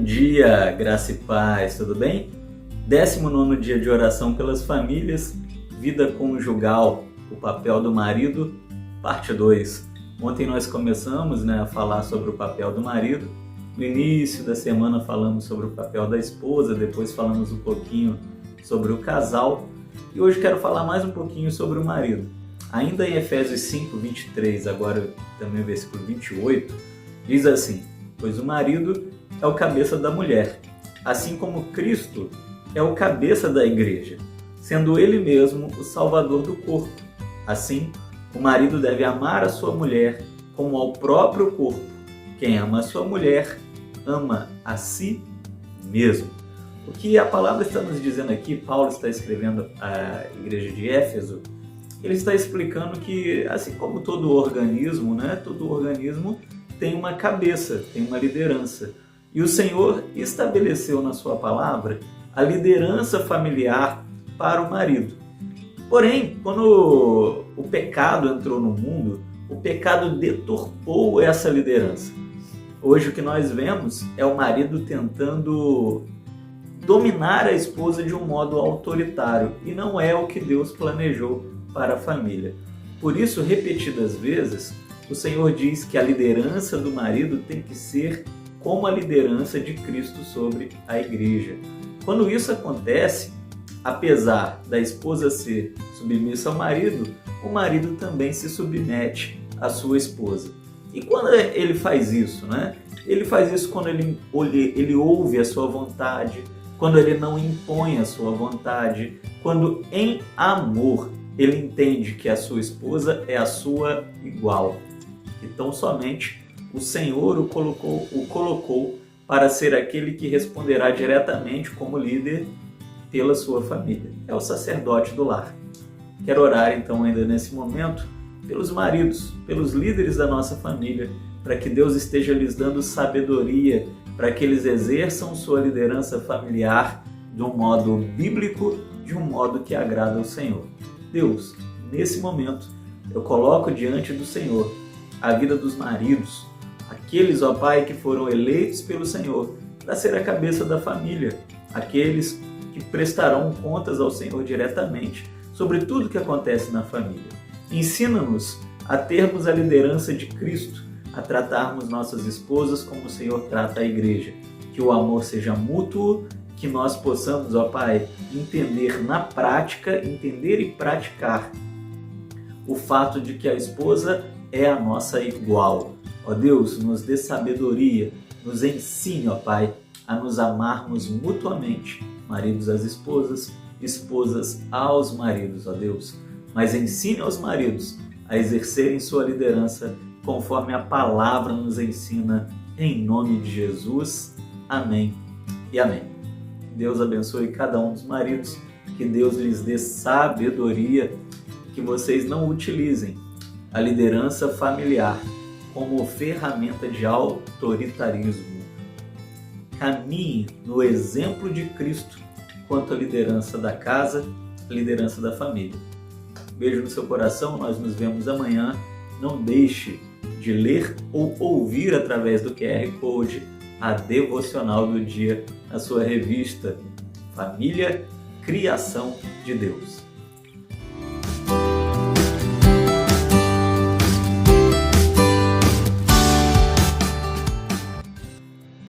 Bom dia, graça e paz, tudo bem? 19º dia de oração pelas famílias, vida conjugal, o papel do marido, parte 2. Ontem nós começamos a falar sobre o papel do marido. No início da semana falamos sobre o papel da esposa, depois falamos um pouquinho sobre o casal. E hoje quero falar mais um pouquinho sobre o marido. Ainda em Efésios 5, 23, agora também o versículo 28, diz assim: pois o marido é o cabeça da mulher, assim como Cristo é o cabeça da igreja, sendo ele mesmo o salvador do corpo. Assim, o marido deve amar a sua mulher como ao próprio corpo. Quem ama a sua mulher, ama a si mesmo. O que a palavra está nos dizendo aqui, Paulo está escrevendo à igreja de Éfeso, ele está explicando que, assim como todo organismo, todo organismo tem uma cabeça, tem uma liderança. E o Senhor estabeleceu na sua palavra a liderança familiar para o marido. Porém, quando o pecado entrou no mundo, o pecado deturpou essa liderança. Hoje o que nós vemos é o marido tentando dominar a esposa de um modo autoritário, e não é o que Deus planejou para a família. Por isso, repetidas vezes, o Senhor diz que a liderança do marido tem que ser como a liderança de Cristo sobre a igreja. Quando isso acontece, apesar da esposa ser submissa ao marido, o marido também se submete à sua esposa. E quando ele faz isso, Ele faz isso quando ele ouve a sua vontade, quando ele não impõe a sua vontade, quando em amor ele entende que a sua esposa é a sua igual. Então somente o Senhor o colocou para ser aquele que responderá diretamente como líder pela sua família. É o sacerdote do lar. Quero orar então ainda nesse momento pelos maridos, pelos líderes da nossa família, para que Deus esteja lhes dando sabedoria, para que eles exerçam sua liderança familiar de um modo bíblico, de um modo que agrada ao Senhor. Deus, nesse momento, eu coloco diante do Senhor a vida dos maridos, aqueles, ó Pai, que foram eleitos pelo Senhor para ser a cabeça da família, aqueles que prestarão contas ao Senhor diretamente sobre tudo que acontece na família. Ensina-nos a termos a liderança de Cristo, a tratarmos nossas esposas como o Senhor trata a igreja, que o amor seja mútuo, que nós possamos, ó Pai, entender na prática, entender e praticar o fato de que a esposa é a nossa igual. Ó Deus, nos dê sabedoria, nos ensine, ó Pai, a nos amarmos mutuamente, maridos às esposas, esposas aos maridos, ó Deus. Mas ensine aos maridos a exercerem sua liderança conforme a palavra nos ensina, em nome de Jesus. Amém e amém. Deus abençoe cada um dos maridos, que Deus lhes dê sabedoria, que vocês não utilizem a liderança familiar como ferramenta de autoritarismo. Caminhe no exemplo de Cristo quanto à liderança da casa, a liderança da família. Beijo no seu coração, nós nos vemos amanhã. Não deixe de ler ou ouvir através do QR Code a devocional do dia na sua revista Família, Criação de Deus.